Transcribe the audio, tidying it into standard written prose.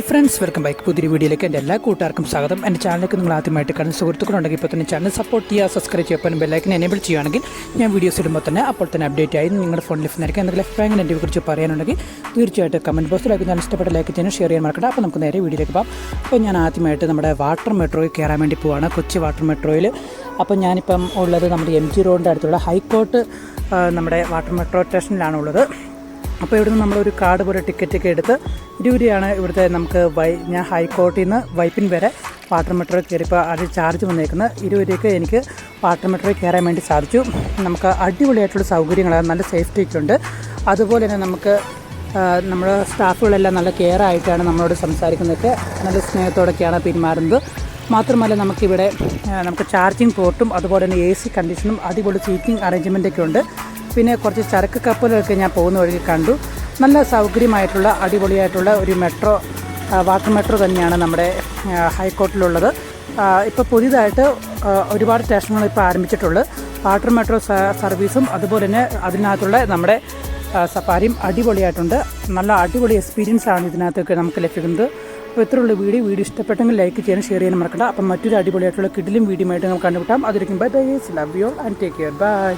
Friends welcome back. പുതിയൊരു വീഡിയോയിലേക്ക് എൻ്റെ എല്ലാ കൂട്ടുകാർക്കും സ്വാഗതം. എൻ്റെ ചാനലിലേക്ക് നിങ്ങൾ ആദ്യമായിട്ട് കാണുന്ന സുഹൃത്തുക്കളുണ്ടെങ്കിൽ ഇപ്പോൾ തന്നെ ചാനൽ സപ്പോർട്ട് ചെയ്യുക, സബ്സ്ക്രൈബ് ചെയ്യാൻ ബെല്ലൈക്കൻ എനേബിൾ ചെയ്യുകയാണെങ്കിൽ ഞാൻ വീഡിയോസ് ഇടുമ്പോൾ തന്നെ അപ്പോൾ തന്നെ അപ്ഡേറ്റ് ആയി നിങ്ങളുടെ ഫോണിൽ ലഭിക്കുന്നതായിരിക്കും. എന്തെങ്കിലും അഭിപ്രായങ്ങൾ എൻ്റെ കുറിച്ച് പറയാനുണ്ടെങ്കിൽ തീർച്ചയായിട്ടും കമൻറ്റ് ബോക്സിലേക്ക് ഞാൻ ഇഷ്ടപ്പെട്ട ലൈക്ക് ചെയ്യാനും ഷെയർ ചെയ്യാൻ മറക്കണ്ട. അപ്പോൾ നമുക്ക് നേരെ വീഡിയോയിലേക്ക് പോകാം. അപ്പോൾ ഞാൻ ആദ്യമായിട്ട് നമ്മുടെ വാട്ടർ മെട്രോയിൽ കയറാൻ വേണ്ടി പോവാണ്, കൊച്ചി വാട്ടർ മെട്രോയിൽ. അപ്പോൾ ഞാനിപ്പം ഉള്ളത് നമ്മുടെ MG റോഡിൻ്റെ അടുത്തുള്ള ഹൈക്കോർട്ട് നമ്മുടെ വാട്ടർ മെട്രോ സ്റ്റേഷനിലാണുള്ളത്. അപ്പോൾ ഇവിടുന്ന് നമ്മളൊരു കാർഡ് പോലെ ടിക്കറ്റൊക്കെ എടുത്ത് 20 രൂപയാണ് ഇവിടുത്തെ നമുക്ക് ഞാൻ ഹൈക്കോർട്ടിൽ നിന്ന് വൈപ്പിൻ വരെ വാട്ടർ മെട്രോ കയറിയപ്പോൾ അത് ചാർജ് വന്നേക്കുന്നത് 20 രൂപയ്ക്ക് എനിക്ക് വാട്ടർ മെട്രോയിൽ കയറാൻ വേണ്ടി സാധിച്ചു. നമുക്ക് അടിപൊളിയായിട്ടുള്ള സൗകര്യങ്ങളാണ്, നല്ല സേഫ്റ്റിയൊക്കെ ഉണ്ട്. അതുപോലെ തന്നെ നമുക്ക് നമ്മുടെ സ്റ്റാഫുകളെല്ലാം നല്ല കെയർ ആയിട്ടാണ് നമ്മളോട് സംസാരിക്കുന്നതൊക്കെ, നല്ല സ്നേഹത്തോടൊക്കെയാണ് പെരുമാറുന്നത്. മാത്രമല്ല നമുക്ക് ചാർജിങ് പോർട്ടും അതുപോലെ തന്നെ AC കണ്ടീഷനും അടിപൊളി സീറ്റിംഗ് അറേഞ്ച്മെൻറ്റൊക്കെ ഉണ്ട്. പിന്നെ കുറച്ച് ചരക്ക് കപ്പലുകളൊക്കെ ഞാൻ പോകുന്ന വഴി കണ്ടു. നല്ല സൗകര്യമായിട്ടുള്ള അടിപൊളിയായിട്ടുള്ള ഒരു വാട്ടർ മെട്രോ തന്നെയാണ് നമ്മുടെ ഹൈക്കോർട്ടിലുള്ളത്. ഇപ്പോൾ പുതിയതായിട്ട് ഒരുപാട് സ്റ്റേഷനുകൾ ഇപ്പോൾ ആരംഭിച്ചിട്ടുള്ളത്. വാട്ടർ മെട്രോ സർവീസും അതുപോലെ തന്നെ അതിനകത്തുള്ള നമ്മുടെ സഫാരിയും അടിപൊളിയായിട്ടുണ്ട്. നല്ല അടിപൊളി എക്സ്പീരിയൻസ് ആണ് ഇതിനകത്തൊക്കെ നമുക്ക് ലഭിക്കുന്നത്. അപ്പോൾ ഇത്രയുള്ള വീഡിയോ ഇഷ്ടപ്പെട്ടെങ്കിൽ ലൈക്ക് ചെയ്യാനും ഷെയർ ചെയ്യാനും മറക്കണ്ട. അപ്പം മറ്റൊരു അടിപൊളിയായിട്ടുള്ള കിടിലും വീഡിയോ ആയിട്ട് നമുക്ക് കണ്ടുപിട്ടാം. അതിരിക്കും bye bye, love you all and take care, by.